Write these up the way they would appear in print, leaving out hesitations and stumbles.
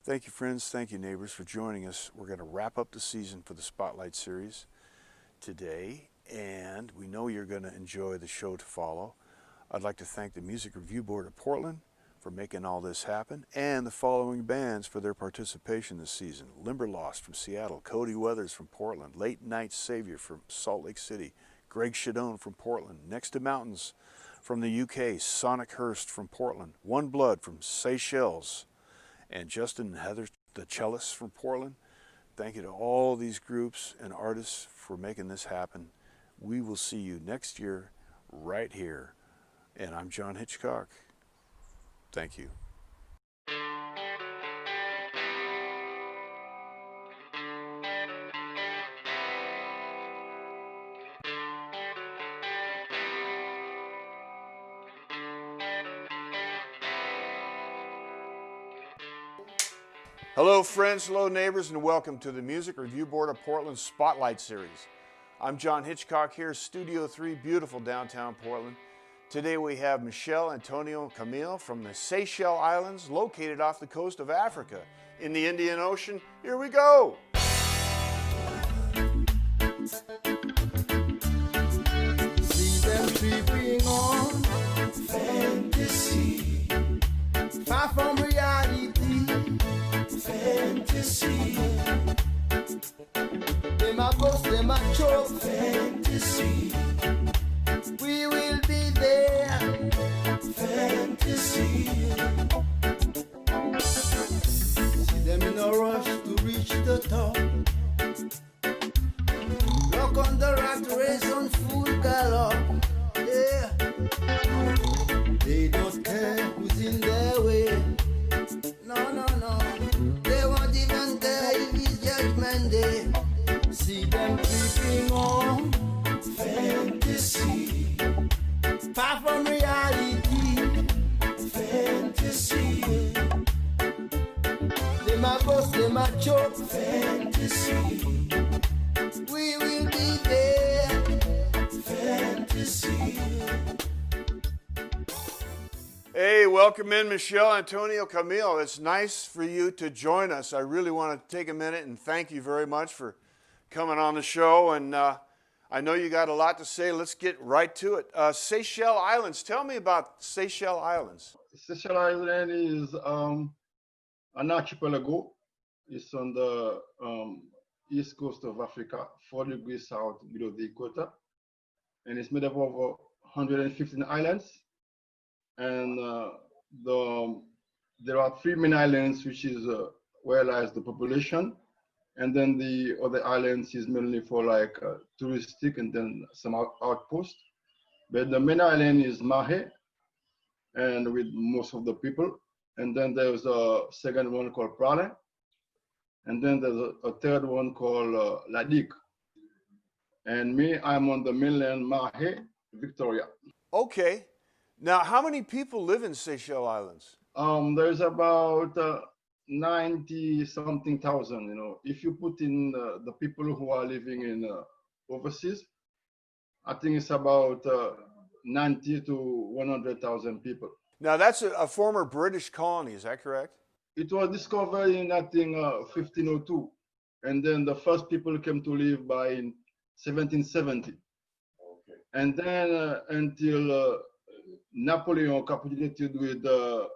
Thank you, friends. Thank you, neighbors, for joining us. We're going to wrap up the season for the Spotlight series today, and we know you're going to enjoy the show to follow. I'd like to thank the Music Review Board of Portland for making all this happen, and the following bands for their participation this season: Limberlost from Seattle, Cody Weathers from Portland, Late Night Savior from Salt Lake City, Greg Shadone from Portland, Next to Mountains from the UK, Sonic Hurst from Portland, One Blood from Seychelles, and Justin and Heather, the cellists from Portland. Thank you to all these groups and artists for making this happen. We will see you next year right here. And I'm Jon Hitchcock. Thank you. Hello friends, hello neighbors, and welcome to the Music Review Board of Portland Spotlight Series. I'm Jon Hitchcock here, Studio 3, beautiful downtown Portland. Today we have Michel Antonio Camille from the Seychelles Islands, located off the coast of Africa in the Indian Ocean. Here we go! See them creeping on fantasy, far from reality. Fantasy. Them a ghost, them a choke. Fantasy. We will be there. Fantasy. See them in a rush to reach the top. Lock on the rat race on full gallop. Yeah. They don't care who's in their way. No, no, no. They won't even care if it's Judgment Day. See them creeping on fantasy, far from reality. Fantasy. They might bust, they might choke. Fantasy. We will be there. Fantasy. Hey, welcome in Michel Antonio Camille. It's nice for you to join us. I really want to take a minute and thank you very much for coming on the show. And I know you got a lot to say. Let's get right to it. Seychelles Islands. Tell me about Seychelles Islands. Seychelles Island is an archipelago. It's on the east coast of Africa, 4 degrees south below the equator. And it's made up of 115 islands. And there are 3 main islands, which is where lies the population. And then the other islands is mainly for like touristic and then some outposts. But the main island is Mahé, and with most of the people. And then there's a second one called Prale. And then there's a third one called Ladik. And me, I'm on the mainland Mahé, Victoria. Okay. Now, how many people live in Seychelles Islands? There's about 90-something thousand, you know. If you put in the people who are living in overseas, I think it's about 90 to 100,000 people. Now, that's a former British colony, is that correct? It was discovered in, I think, 1502. And then the first people came to live by in 1770. Okay. And then until Napoleon capitulated with the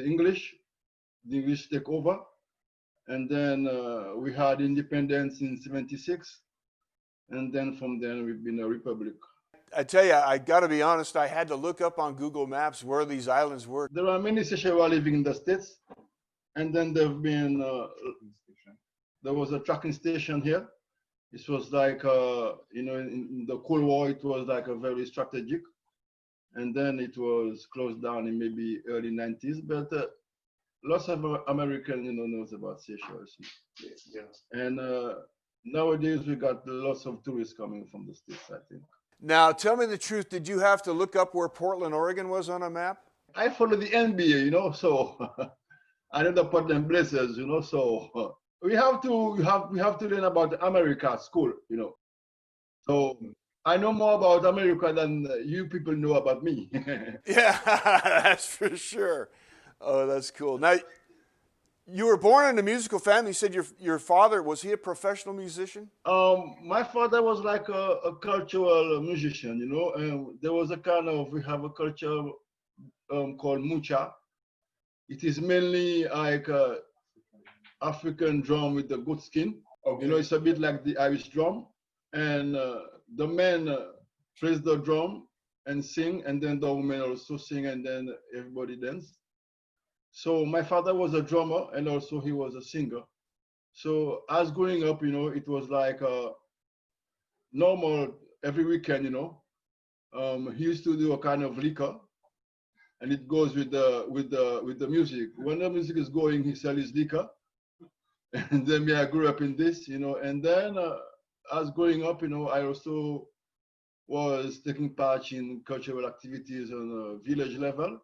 English. The English take over, and then we had independence in 76, and then from then we've been a republic. I tell you, I got to be honest, I had to look up on Google Maps where these islands were. There are many Seychelles living in the States, and then there've been, there was a tracking station here. It was like, you know, in the Cold War, it was like a very strategic. And then it was closed down in maybe early 90s, but lots of Americans, you know, knows about Seychelles. Yeah. And nowadays we got lots of tourists coming from the States, I think. Now, tell me the truth. Did you have to look up where Portland, Oregon was on a map? I follow the NBA, you know, so I know the Portland Blazers, you know, so we have to learn about America at school, you know. So I know more about America than you people know about me. Yeah, that's for sure. Oh, that's cool. Now, You were born in a musical family. You said your father, was he a professional musician? My father was like a cultural musician, you know, and there was a kind of, we have a culture called mucha. It is mainly like African drum with the goat skin. Okay. You know, it's a bit like the Irish drum. And the men plays the drum and sing, and then the women also sing, and then everybody dance. So my father was a drummer, and also he was a singer. So as growing up, you know, it was like normal every weekend, you know. He used to do a kind of liquor, and it goes with the music. When the music is going, he sells his liquor. And then I grew up in this, you know, and then as growing up, you know, I also was taking part in cultural activities on a village level.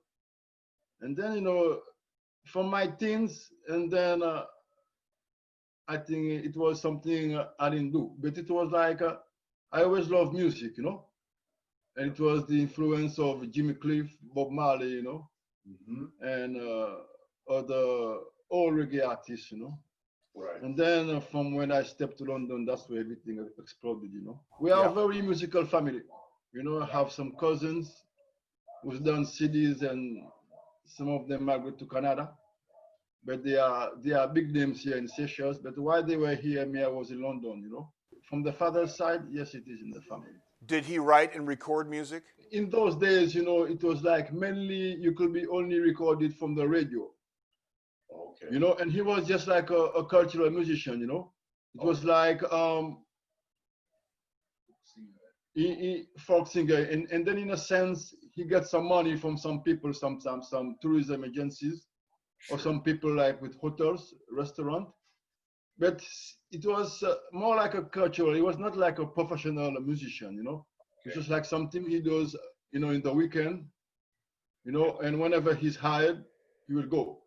And then, you know, from my teens, and then I think it was something I didn't do, but it was like, I always loved music, you know, and it was the influence of Jimmy Cliff, Bob Marley, you know, and other old reggae artists, you know. Right. And then from when I stepped to London, that's where everything exploded, you know. We are a very musical family. You know, I have some cousins who've done CDs, and some of them migrated to Canada. But they are big names here in Seychelles. But while they were here, me, I was in London, you know. From the father's side, yes, it is in the family. Did he write and record music? In those days, you know, it was like mainly you could be only recorded from the radio. Okay. You know, and he was just like a cultural musician, you know. It was like folk singer, and then in a sense he gets some money from some people, sometimes some tourism agencies, or some people like with hotels, restaurant. But it was more like a cultural. He was not like a professional musician, you know. Okay. It's just like something he does, you know, in the weekend, you know, and whenever he's hired, he will go.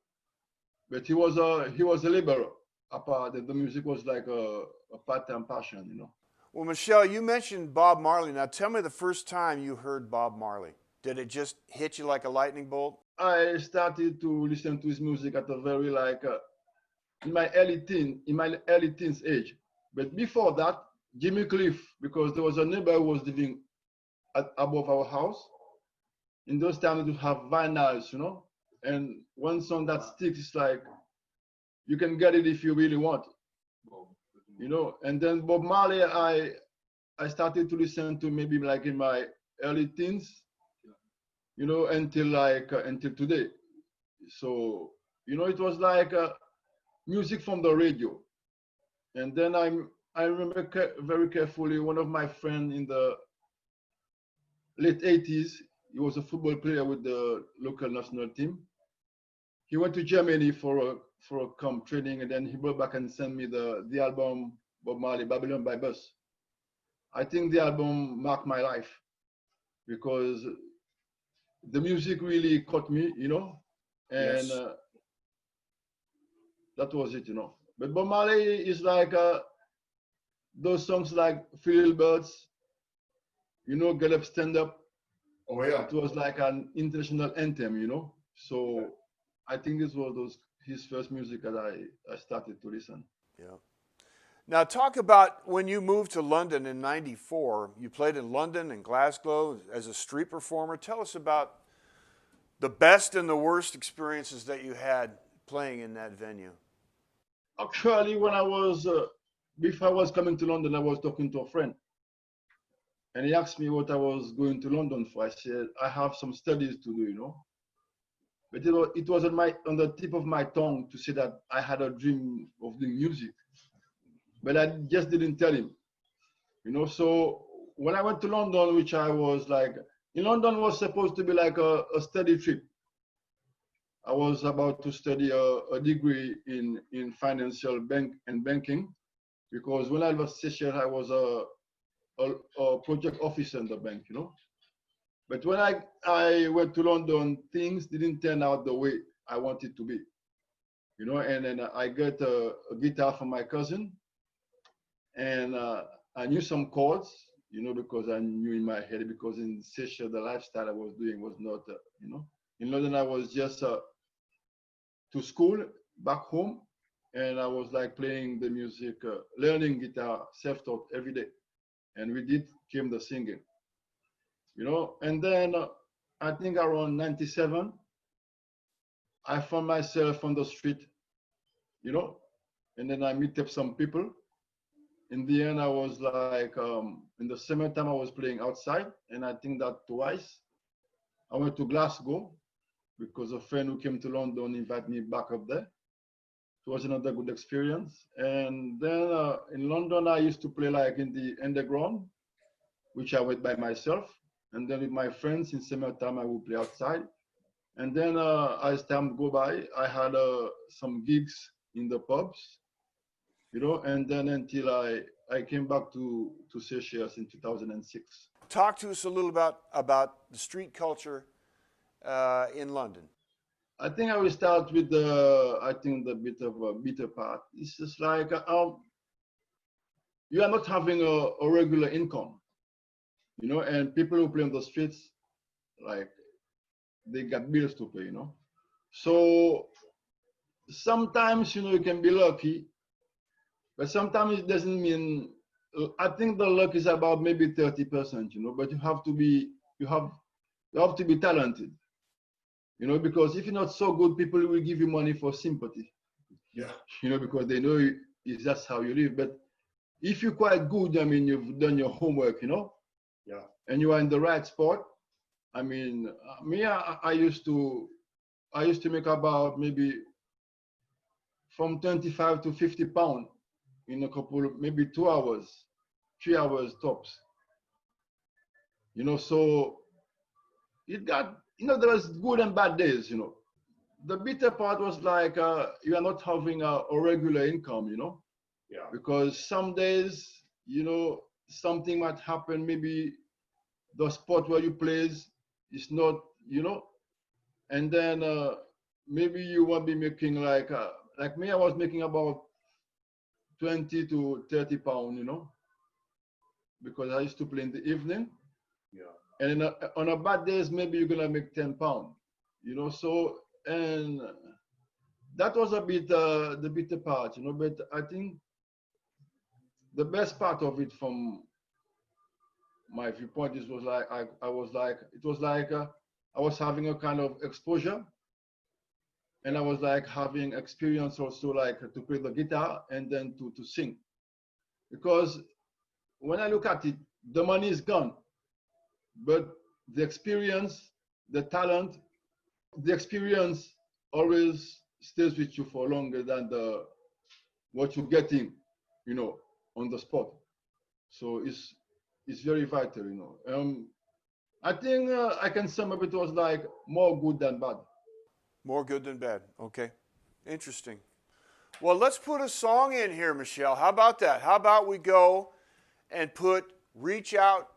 But he was a laborer. Apart that the music was like a part-time passion, you know. Well, Michel, you mentioned Bob Marley. Now tell me the first time you heard Bob Marley. Did it just hit you like a lightning bolt? I started to listen to his music at a very like in my early teens age. But before that, Jimmy Cliff, because there was a neighbor who was living above our house. In those times, we have vinyls, you know, and one song that sticks is like, you can get it if you really want it, you know. And then Bob Marley, I started to listen to maybe like in my early teens, you know, until today. So, you know, it was like music from the radio. And then I remember very carefully one of my friends in the late 80s. He was a football player with the local national team. He went to Germany for a camp training, and then he brought back and sent me the album Bob Marley, Babylon by Bus. I think the album marked my life because the music really caught me, you know, and yes. That was it, you know. But Bob Marley is like those songs like Phil Birds, you know, Get Up, Stand Up. Oh yeah. It was like an international anthem, you know. So yeah. I think this was his first music that I started to listen. Yeah. Now talk about when you moved to London in '94. You played in London and Glasgow as a street performer. Tell us about the best and the worst experiences that you had playing in that venue. Actually, when I was, before I was coming to London, I was talking to a friend. And he asked me what I was going to London for. I said, I have some studies to do, you know. But it was on the tip of my tongue to say that I had a dream of doing music. But I just didn't tell him, you know. So when I went to London, which I was like, in London was supposed to be like a study trip. I was about to study a degree in financial banking, because when I was Seychelles, I was a project officer in the bank, you know. But when I went to London, things didn't turn out the way I wanted to be, you know. And then I got a guitar from my cousin, and I knew some chords, you know, because I knew in my head, because in Seychelles, the lifestyle I was doing was not, you know. In London, I was just to school, back home, and I was like playing the music, learning guitar, self-taught every day. And with it came the singing, you know. And then I think around 97, I found myself on the street, you know, and then I meet up some people. In the end, I was like, in the summertime, I was playing outside, and I think that twice. I went to Glasgow because a friend who came to London invited me back up there. It was another good experience. And then in London, I used to play like in the underground, which I went by myself. And then with my friends in summertime, I would play outside. And then as time go by, I had some gigs in the pubs, you know, and then until I came back to Seychelles in 2006. Talk to us a little about the street culture in London. I think I will start with I think the bit of a bitter part. It's just like you are not having a regular income, you know, and people who play on the streets, like they got bills to pay, you know. So sometimes, you know, you can be lucky, but sometimes it doesn't mean. I think the luck is about maybe 30%, you know, but you have to be talented, you know, because if you're not so good, people will give you money for sympathy. Yeah. You know, because they know it's just how you live. But if you're quite good, I mean, you've done your homework, you know, Yeah. and you are in the right spot. I mean, me, I used to make about maybe from 25 to 50 pounds in a couple, maybe 2 hours, 3 hours tops. You know, so it got, you know, there was good and bad days, you know. The bitter part was like you are not having a regular income, you know, Yeah. because some days, you know, something might happen. Maybe the spot where you plays is not, you know, and then maybe you won't be making like me. I was making about 20 to 30 pounds, you know, because I used to play in the evening. Yeah. And on a bad days, maybe you're gonna make 10 pounds, you know. So, and that was a bit the bitter part, you know. But I think the best part of it, from my viewpoint, is was like I was like, it was like I was having a kind of exposure, and I was like having experience also, like to play the guitar and then to sing, because when I look at it, the money is gone, but the experience, the talent, the experience always stays with you for longer than what you're getting, you know, on the spot. So it's very vital, you know. I think I can sum up, it was like more good than bad. More good than bad. Okay. Interesting. Well, let's put a song in here, Michel. How about that? How about we go and put Reach Out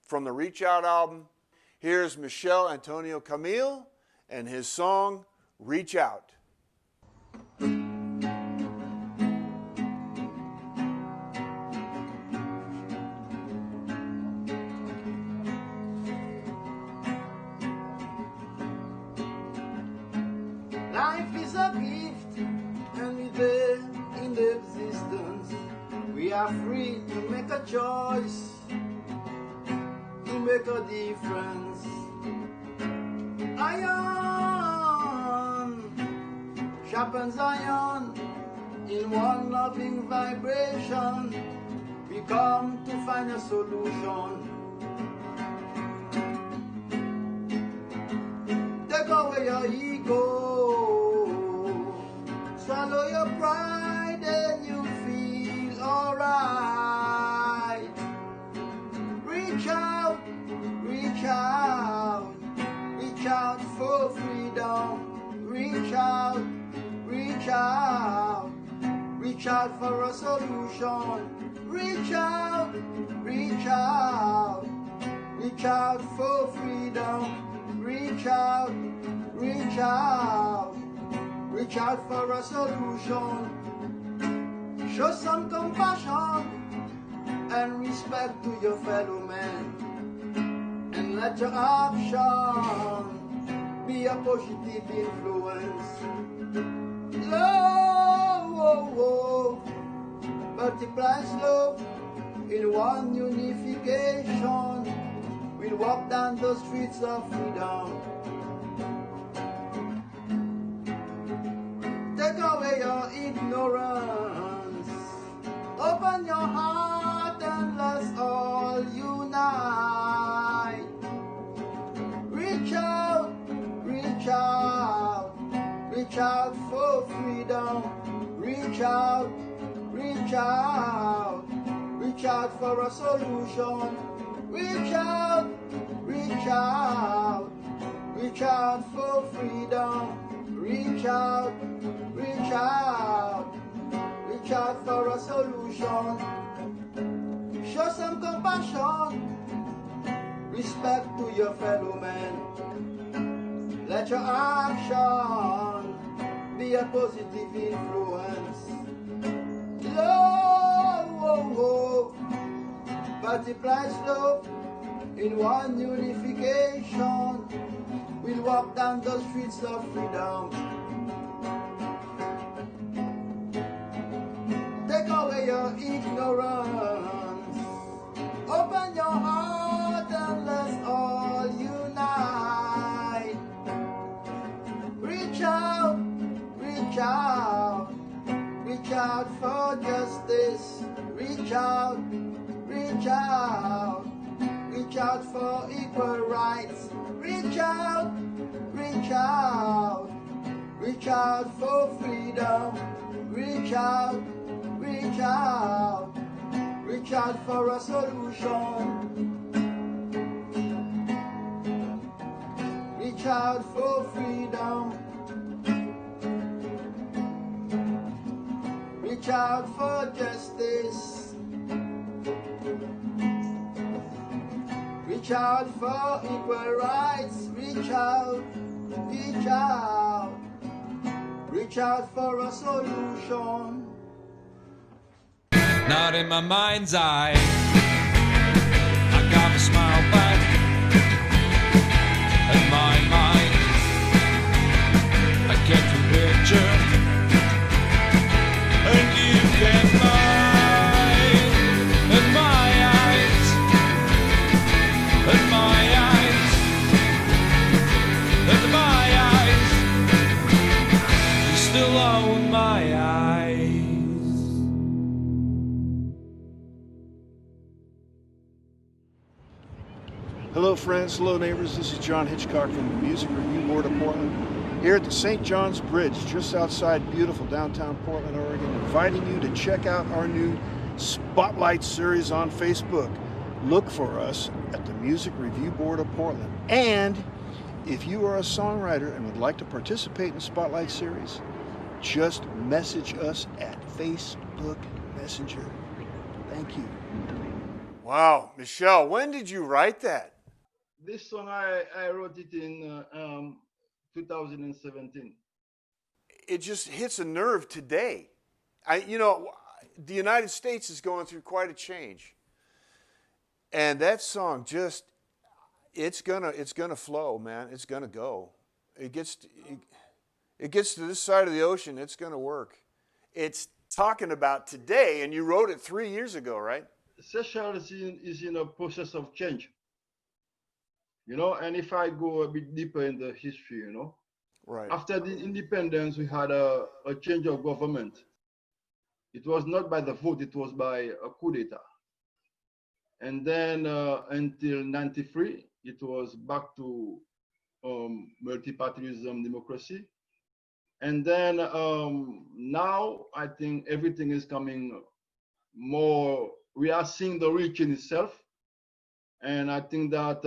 from the Reach Out album. Here's Michel Antonio Camille and his song, Reach Out. Life is a gift, and we there in the existence. We are free to make a choice, to make a difference. Iron sharpens iron in one loving vibration. We come to find a solution. Take away your ego, swallow your pride, and you feel alright. Reach out, reach out, reach out for freedom. Reach out, reach out, reach out for a solution. Reach out, reach out, reach out for freedom. Reach out, reach out, reach out for a solution. Show some compassion and respect to your fellow man, and let your action be a positive influence. Love, oh, oh, multiplies love in one unification. We'll walk down the streets of freedom. Take away your ignorance. Open your heart and let's all unite. Reach out, reach out, reach out for freedom. Reach out, reach out, reach out for a solution. Reach out, reach out, reach out for freedom. Reach out, reach out, reach out for a solution. Show some compassion, respect to your fellow man. Let your action be a positive influence. Love, oh, oh, multiplies love in one unification. We'll walk down the streets of freedom. Take away your ignorance. Open your heart and let's all unite. Reach out, reach out, reach out for justice. Reach out, reach out, reach out for equal rights. Reach out, reach out, reach out for freedom. Reach out, reach out, reach out for a solution. Reach out for freedom. Reach out for justice. Reach out for equal rights. Reach out, reach out, reach out for a solution. Not in my mind's eye, I got my smile back. In my mind, I get the picture, and you get mine. In my eyes, in my eyes, in my eyes, you still own my eyes. Hello friends, hello neighbors, this is Jon Hitchcock from the Music Review Board of Portland, here at the St. John's Bridge, just outside beautiful downtown Portland, Oregon, inviting you to check out our new Spotlight series on Facebook. Look for us at the Music Review Board of Portland. And if you are a songwriter and would like to participate in the Spotlight series, just message us at Facebook Messenger. Thank you. Wow, Michel, when did you write that? This song, I wrote it in 2017. It just hits a nerve today. The United States is going through quite a change. And that song just, it's gonna flow, man. It's gonna go. It gets to this side of the ocean, it's gonna work. It's talking about today, and you wrote it 3 years ago, right? Seychelles is in a process of change, and if I go a bit deeper in the history, Right. After the independence, we had a change of government. It was not by the vote, it was by a coup d'etat. And then until 93, it was back to multipartyism democracy. And then now I think everything is coming more, we are seeing the reach in itself. And I think that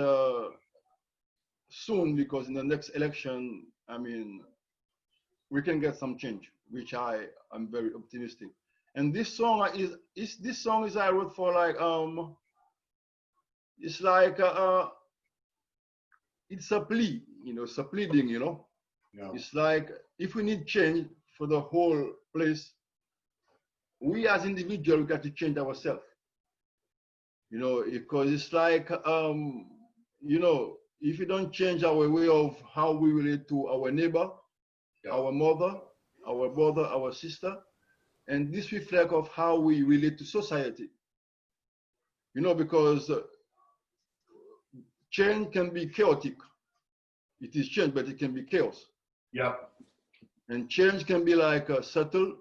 soon, because in the next election, we can get some change, which I am very optimistic. And this song is I wrote for like it's like it's a plea, it's a pleading, Yeah. It's like if we need change for the whole place, we as individuals we got to change ourselves. Because it's like if we don't change our way of how we relate to our neighbor, our mother, our brother, our sister, and this reflects of how we relate to society. You know, because change can be chaotic. It is change, but it can be chaos. Yeah. And change can be like subtle.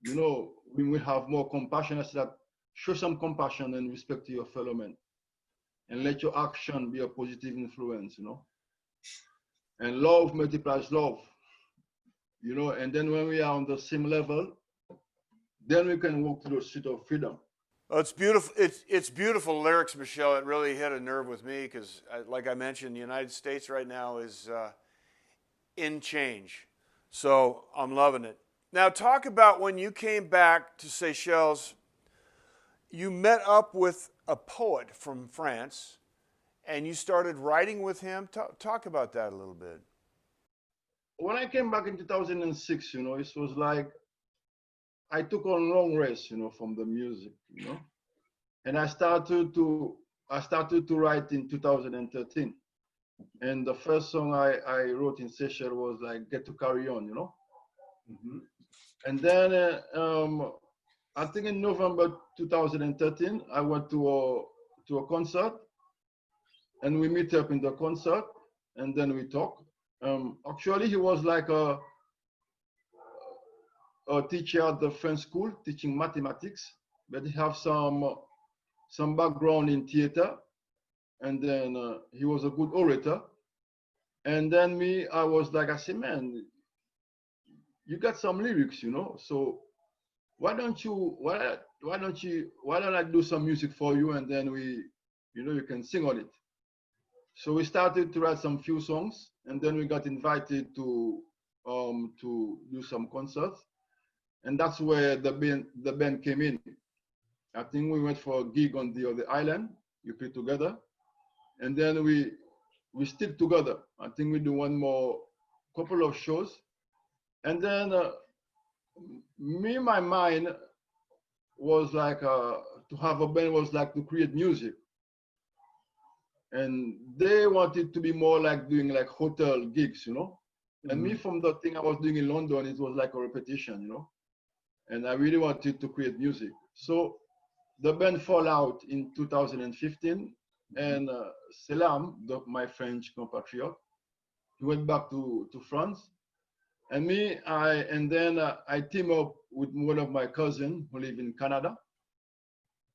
You know, when we have more compassion, I say that show some compassion and respect to your fellow man, and let your action be a positive influence. You know, and love multiplies love. You know, and then when we are on the same level, then we can walk to the street of freedom. Oh, it's beautiful. It's beautiful lyrics, Michel. It really hit a nerve with me because, like I mentioned, the United States right now is in change. So I'm loving it. Now, talk about when you came back to Seychelles. You met up with a poet from France, and you started writing with him. Talk about that a little bit. When I came back in 2006, you know, it was like I took on long rest, you know, from the music, you know, and I started to write in 2013, and the first song I wrote in Seychelles was like "Get to Carry On," you know, and then I think in November 2013 I went to a concert, and we meet up in the concert, and then we talk. Actually, he was like a teacher at the French school teaching mathematics, but he have some background in theater, and then he was a good orator. And then me, I was like, I said, man, you got some lyrics, you know, so why don't I do some music for you, and then you can sing on it. So we started to write some few songs, and then we got invited to do some concerts, and that's where the band came in. I think we went for a gig on the other island. We played together, and then we stick together. I think we do one more couple of shows, and then my mind was like to have a band was like to create music. And they wanted to be more like doing like hotel gigs, you know. And me, from the thing I was doing in London, it was like a repetition, you know. And I really wanted to create music. So the band fall out in 2015, and Selam, my French compatriot, he went back to France. And me, I team up with one of my cousins who live in Canada.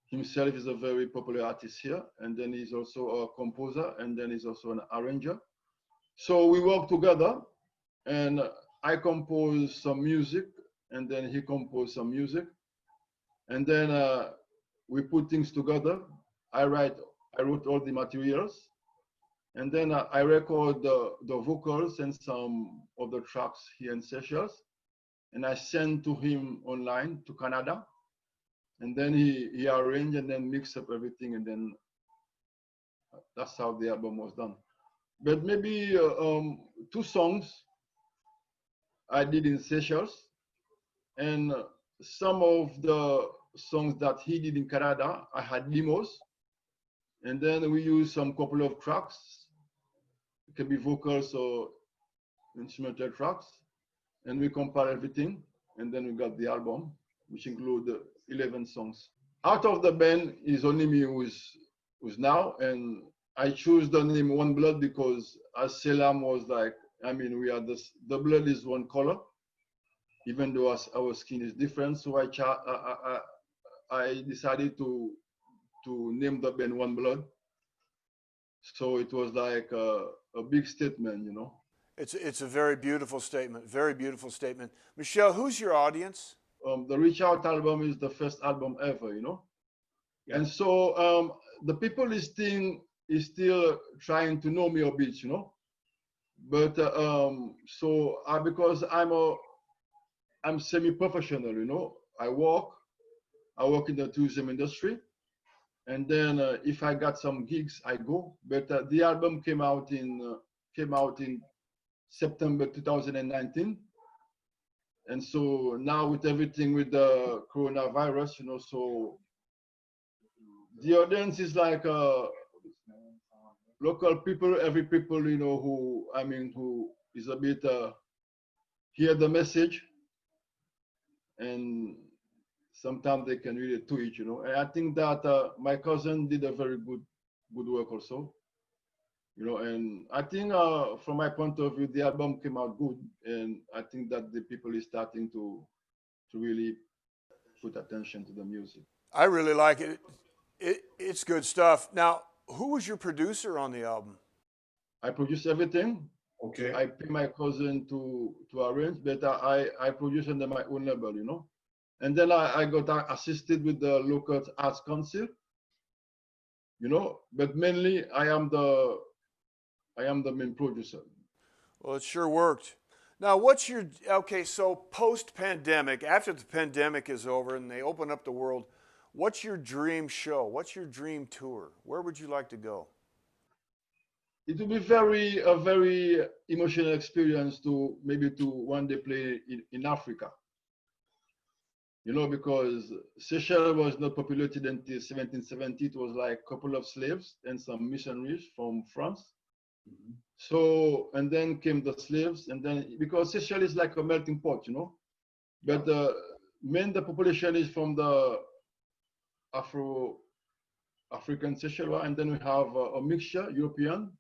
Himself is a very popular artist here, and then he's also a composer, and then he's also an arranger. So we work together, and I compose some music, and then he composed some music, and then we put things together. I wrote all the materials, and then I record the vocals and some of the tracks here in Seychelles, and I send to him online to Canada. And then he arranged and then mixed up everything, and then that's how the album was done. But maybe 2 songs I did in Seychelles, and some of the songs that he did in Canada, I had demos, and then we used some couple of tracks. It can be vocals or instrumental tracks, and we compare everything, and then we got the album, which include 11 songs. Out of the band is only me who's now, and I choose the name One Blood because as Selam was like, I mean, we are the blood is one color, even though our skin is different. So I decided to name the band One Blood. So it was like a big statement, you know. It's a very beautiful statement. Very beautiful statement. Michel, who's your audience? The Reach Out album is the first album ever, you know. Yeah. And so the people listening is still trying to know me a bit, you know. But because I'm semi-professional, you know. I work in the tourism industry, and then if I got some gigs, I go. But the album came out in September 2019. And so now with everything with the coronavirus, you know, so the audience is like local people, every people, you know, who, I mean, who is a bit, hear the message, and sometimes they can relate to it, you know. And I think that my cousin did a very good work also, you know. And I think from my point of view, the album came out good, and I think that the people is starting to really put attention to the music. I really like it. It's good stuff. Now, who was your producer on the album? I produce everything. Okay. I pay my cousin to arrange, but I produce under my own label, you know. And then I got assisted with the local arts council, you know. But mainly I am the main producer. Well, it sure worked. Now, what's your, okay, so post-pandemic, after the pandemic is over and they open up the world, what's your dream show? What's your dream tour? Where would you like to go? It will be a very emotional experience to maybe to one day play in Africa. You know, because Seychelles was not populated until 1770. It was like a couple of slaves and some missionaries from France. Mm-hmm. So, and then came the slaves, and then because Seychelles is like a melting pot, you know, but the population is from the African Seychelles, and then we have a mixture, European,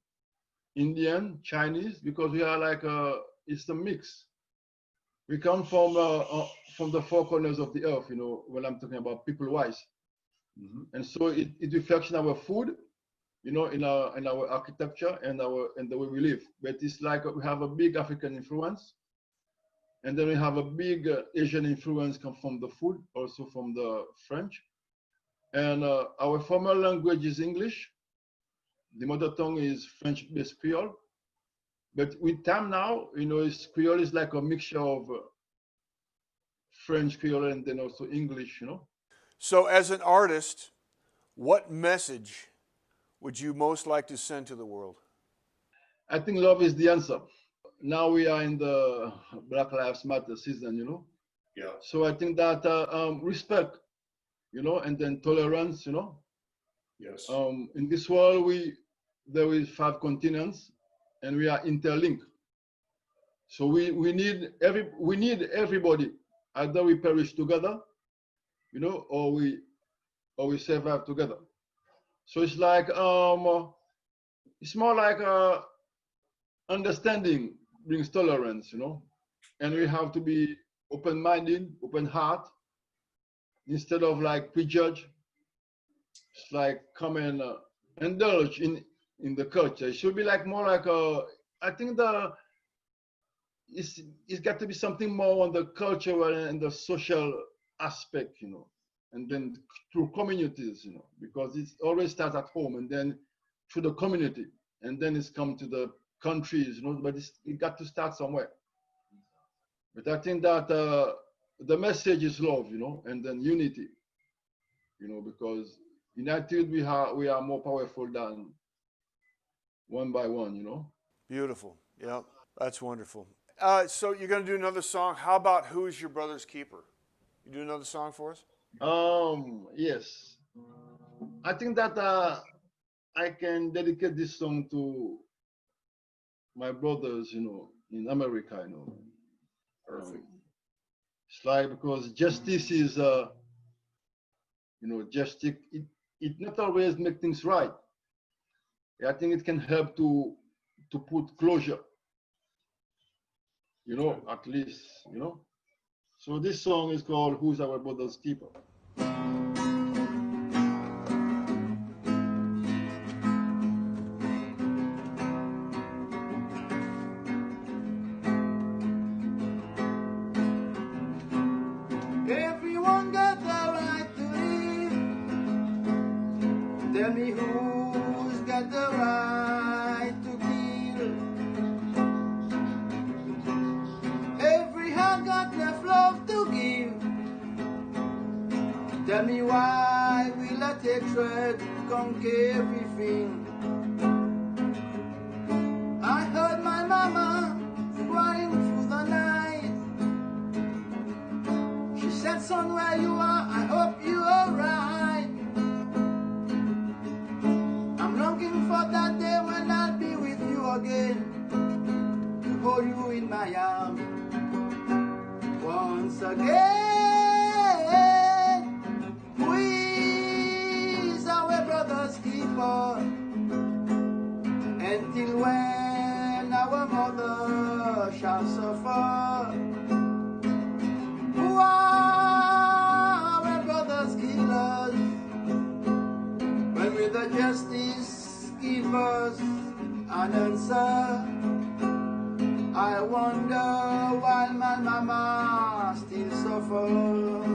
Indian, Chinese, because we are like it's a mix. We come from the four corners of the earth, you know, when I'm talking about people-wise. Mm-hmm. And so it reflects in our food, you know, in our architecture and the way we live. But it's like we have a big African influence, and then we have a big Asian influence come from the food, also from the French. And our formal language is English. The mother tongue is French-based Creole. But with time now, you know, Creole is like a mixture of French Creole and then also English, you know. So as an artist, what message would you most like to send to the world? I think love is the answer. Now we are in the Black Lives Matter season, you know. Yeah. So I think that respect, you know, and then tolerance, you know. Yes. In this world, there is 5 continents, and we are interlinked. So we need everybody. Either we perish together, you know, or we survive together. So it's like it's more like understanding brings tolerance, you know, and we have to be open-minded, open heart, instead of like prejudge. It's like come and indulge in the culture. It should be like more like I think it's got to be something more on the cultural and the social aspect, you know, and then through communities, you know, because it always starts at home and then through the community, and then it's come to the countries, you know, but it got to start somewhere. But I think that the message is love, you know, and then unity, you know, because united we are more powerful than one by one, you know. Beautiful. Yeah, that's wonderful. So you're going to do another song. How about Who's Your Brother's Keeper? You do another song for us? Yes. I think that I can dedicate this song to my brothers, you know, in America, you know. Perfect. It's like because justice is, you know, justice. It not always make things right. I think it can help to put closure. You know, at least, you know. So this song is called Who's Our Brother's Keeper? Everyone got the right to live. Tell me who's got the right to kill. Every heart got enough love to give. Tell me why we let hatred conquer everything. I heard my mama crying through the night. She said, son, where you are, I hope you're alright. I'm longing for that day when once again. We is our brother's keeper until when our mother shall suffer. Who are our brother's killers when with the justice give us an answer? I wonder why my mama still suffers.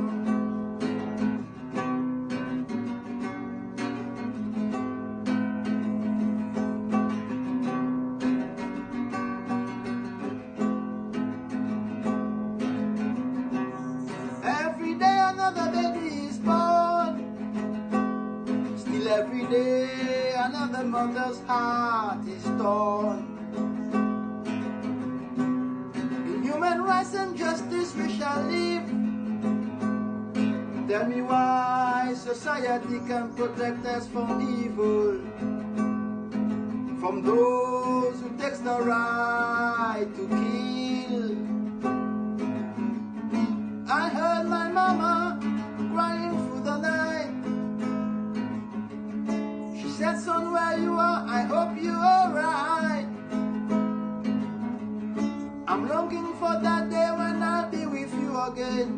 Every day another baby is born. Still every day another mother's heart is torn. In human rights and justice we shall live. Tell me why society can protect us from evil, from those who takes the right to kill. I heard my mama crying through the night. She said, son, where you are, I hope you're alright. I'm longing for that day when I'll be with you again,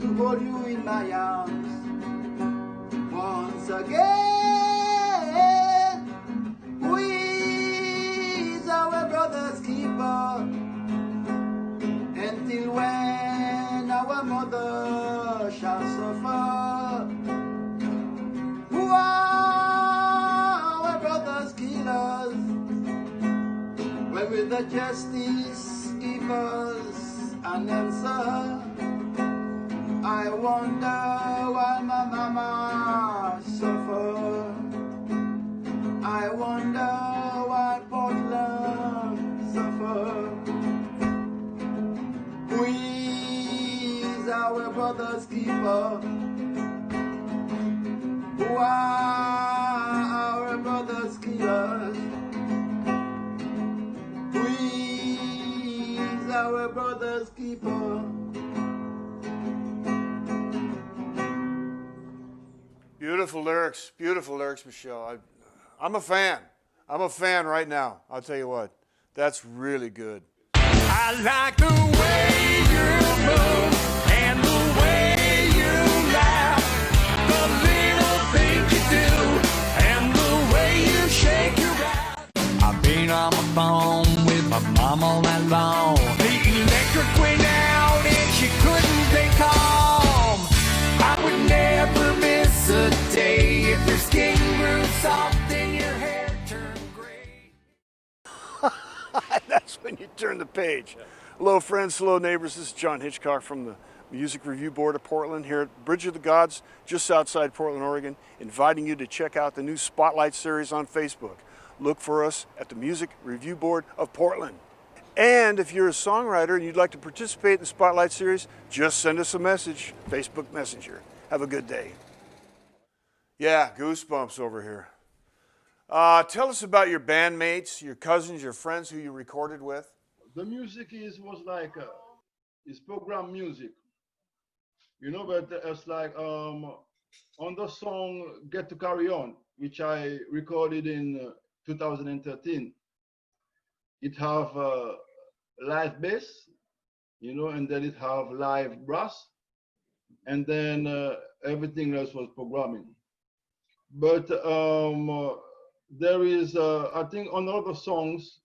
to hold you in my arms once again. We is our brother's keeper until when our mother shall suffer. Who are our brother's killers when with the justice give us an answer? I wonder why my mama suffer. I wonder why Portland suffer. We is our brother's keeper. Who are our brother's killers? We is our brother's keeper. Beautiful lyrics, Michel. I'm a fan. I'm a fan right now. I'll tell you what, that's really good. I like the way you move and the way you laugh, the little things you do and the way you shake your ass. I've been on my phone with my mom all night long. The electric went out and she couldn't stay calm. I would never miss a day if your skin grew soft and your hair turned gray. That's when you turn the page. Hello, friends. Hello, neighbors. This is Jon Hitchcock from the Music Review Board of Portland here at Bridge of the Gods, just outside Portland, Oregon, inviting you to check out the new Spotlight series on Facebook. Look for us at the Music Review Board of Portland. And if you're a songwriter and you'd like to participate in the Spotlight series, just send us a message, Facebook Messenger. Have a good day. Yeah, goosebumps over here. Tell us about your bandmates, your cousins, your friends who you recorded with. The music was like it's program music, you know. But it's like on the song "Get to Carry On," which I recorded in 2013. It have live bass, you know, and then it have live brass, and then everything else was programming. But there is, I think, on other songs,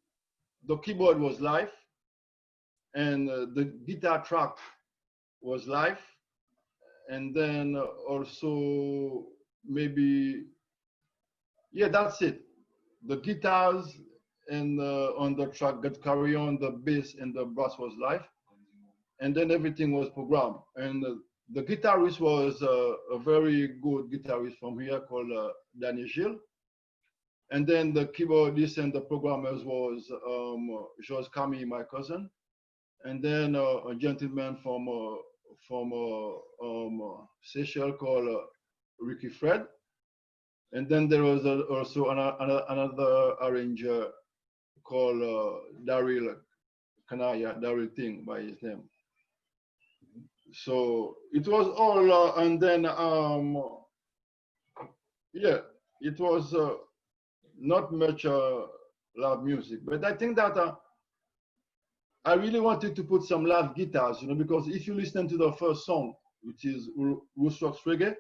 the keyboard was live, and the guitar track was live, and then also maybe, yeah, that's it. The guitars and on the track "Get Carry On," the bass and the brass was live, and then everything was programmed. And the guitarist was a very good guitarist from here called Danny Gilles. And then the keyboardist and the programmers was Michel Camille, my cousin, and then a gentleman from Seychelles called Ricky Fred. And then there was also another arranger called Daryl Kanaya, Daryl Ting by his name. So it was all, and then yeah, it was not much loud music, but I think that I really wanted to put some live guitars, because if you listen to the first song, which is Roots Rocks Reggae,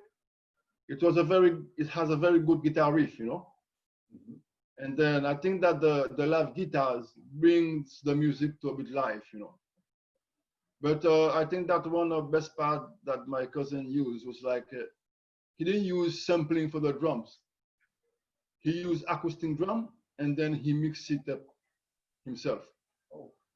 it has a very good guitar riff. And then I think that the live guitars brings the music to a bit live. But I think that one of the best part that my cousin used was like, he didn't use sampling for the drums. He used acoustic drum and then he mixed it up himself.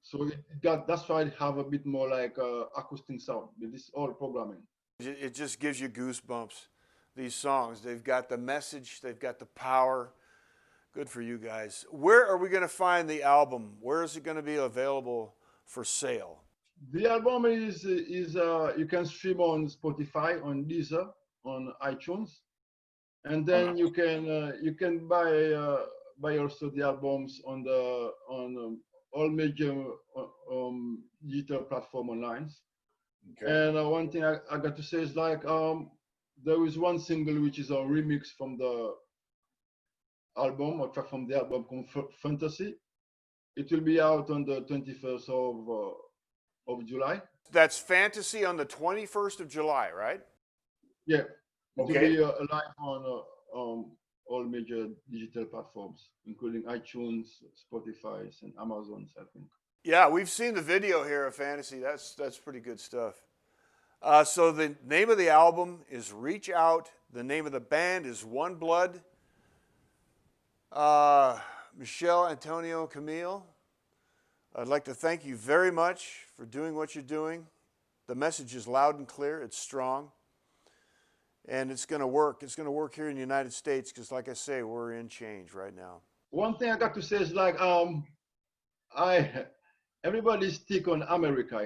So that's why it have a bit more like acoustic sound. But it's all programming. It just gives you goosebumps, these songs. They've got the message, they've got the power. Good for you guys. Where are we going to find the album? Where is it going to be available for sale? The album is you can stream on Spotify, on Deezer, on iTunes, and then you can buy also the albums on all major digital platform online. Okay. And one thing I got to say is like there is one single which is a remix from the album, or track from the album called Fantasy. It will be out on the 21st of July. That's Fantasy on the 21st of July, right? Yeah. It Okay. will be live on all major digital platforms, including iTunes, Spotify, and Amazon, I think. Yeah, we've seen the video here of Fantasy. That's pretty good stuff. So the name of the album is Reach Out. The name of the band is One Blood. Michel Antonio Camille, I'd like to thank you very much for doing what you're doing. The message is loud and clear. It's strong. And it's going to work. It's going to work here in the United States because, like I say, we're in change right now. One thing I got to say is like, everybody stick on America,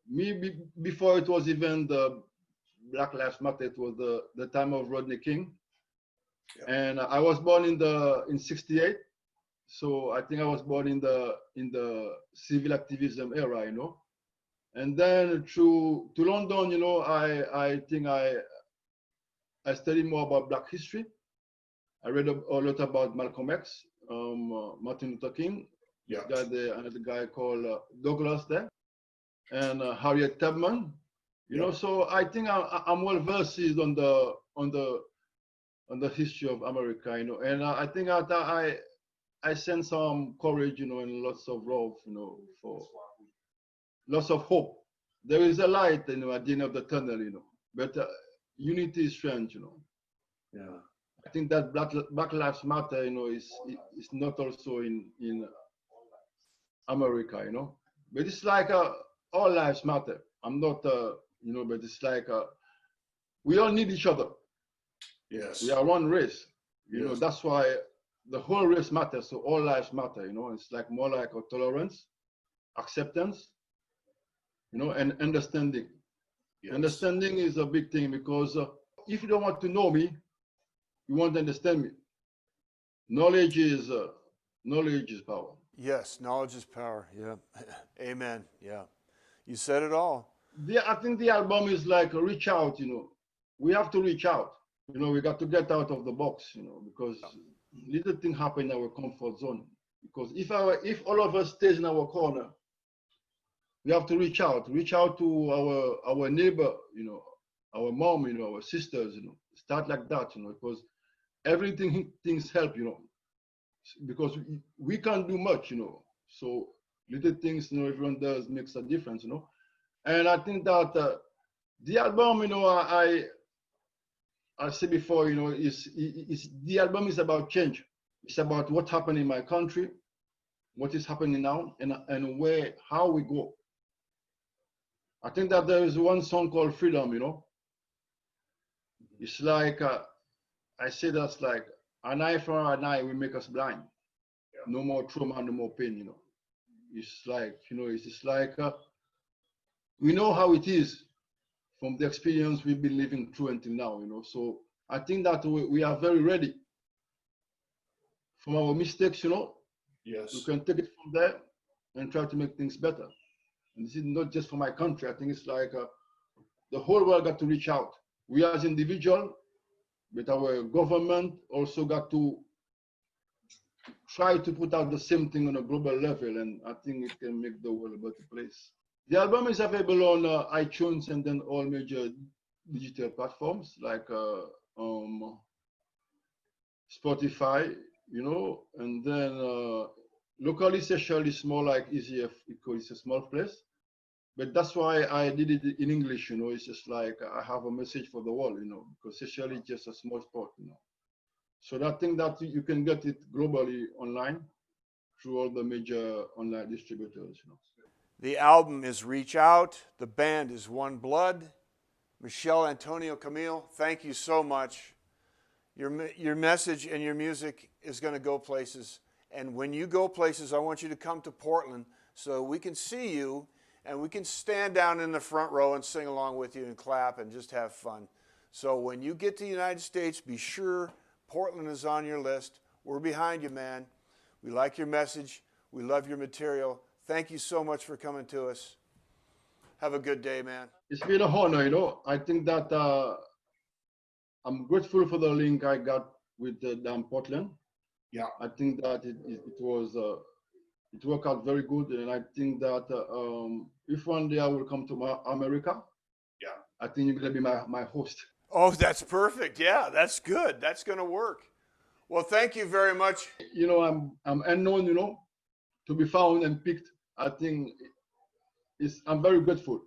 Me, before it was even the Black Lives Matter, it was the time of Rodney King. Yep. And I was born in '68. So I think I was born in the civil activism era, And then to London, I think I studied more about Black history. I read a lot about Malcolm X, Martin Luther King. Yeah. Another guy called Douglas there, and Harriet Tubman. So I think I'm well versed on the history of America, And I think I send some courage, and lots of love, for lots of hope. There is a light, at the end of the tunnel, But unity is strength, Yeah. I think that Black Lives Matter, is not also in America, But it's like all lives matter. I'm not, but it's like we all need each other. Yes. We are one race. Yes. That's why the whole race matters, so all lives matter, It's like more like a tolerance, acceptance, and understanding. Yes. Understanding is a big thing because if you don't want to know me, you won't understand me. Knowledge is power. Yes, knowledge is power. Yeah. Amen. Yeah. You said it all. I think the album is like reach out, We have to reach out. We got to get out of the box, because little things happen in our comfort zone. Because if all of us stays in our corner, we have to reach out to our neighbor, our mom, our sisters, start like that, because things help, because we can't do much, so little things, everyone does makes a difference, And I think that the album, I said before, the album is about change. It's about what happened in my country, what is happening now, and how we go. I think that there is one song called Freedom, It's like, I say that's like, an eye for an eye will make us blind. Yeah. No more trauma, no more pain, It's like, it's just like, we know how it is from the experience we've been living through until now, So I think that we are very ready from our mistakes, Yes. We can take it from there and try to make things better. And this is not just for my country. I think it's like the whole world got to reach out. We as individuals, but our government also got to try to put out the same thing on a global level, and I think it can make the world a better place. The album is available on iTunes and then all major digital platforms like Spotify, you know, and then locally Seychelles is more like easier because it's a small place. But that's why I did it in English, you know. It's just like I have a message for the world, you know, because Seychelles is just a small spot, you know. So I think that you can get it globally online through all the major online distributors, you know. The album is Reach Out. The band is One Blood. Michel Antonio Camille, thank you so much. Your message and your music is going to go places. And when you go places, I want you to come to Portland so we can see you and we can stand down in the front row and sing along with you and clap and just have fun. So when you get to the United States, be sure Portland is on your list. We're behind you, man. We like your message. We love your material. Thank you so much for coming to us. Have a good day, man. It's been an honor, you know. I think that I'm grateful for the link I got with Dan Portland. Yeah. I think that it worked out very good, and I think that if one day I will come to America, Yeah. I think you're gonna be my host. Oh, that's perfect. Yeah, that's good. That's going to work. Well, thank you very much. You know, I'm unknown, you know, to be found and picked. I think I'm very grateful,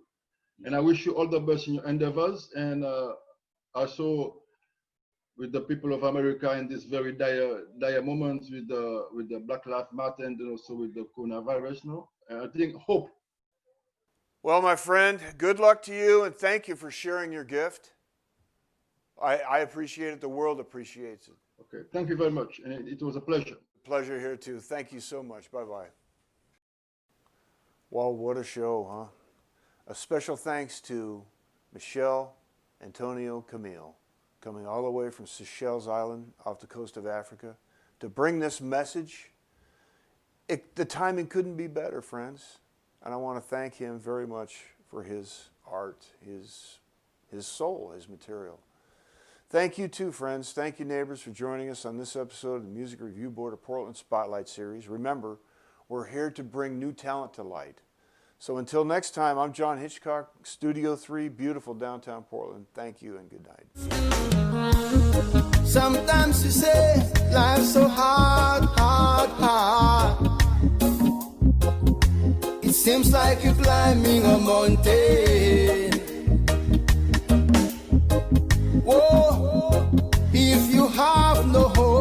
and I wish you all the best in your endeavors, and also with the people of America in this very dire moments with the Black Lives Matter and also with the coronavirus, you know. And I think hope. Well, my friend, good luck to you, and thank you for sharing your gift. I appreciate it. The world appreciates it. Okay, thank you very much, and it was a pleasure. Pleasure here, too. Thank you so much. Bye-bye. Well, what a show, huh? A special thanks to Michel Antonio Camille, coming all the way from Seychelles Island off the coast of Africa to bring this message. The timing couldn't be better, friends. And I want to thank him very much for his art, his soul, his material. Thank you too, friends. Thank you, neighbors, for joining us on this episode of the Music Review Board of Portland Spotlight Series. Remember, we're here to bring new talent to light. So until next time, I'm Jon Hitchcock, Studio 3, beautiful downtown Portland. Thank you and good night. Sometimes you say life's so hard, hard, hard. It seems like you're climbing a mountain. Whoa, if you have no hope,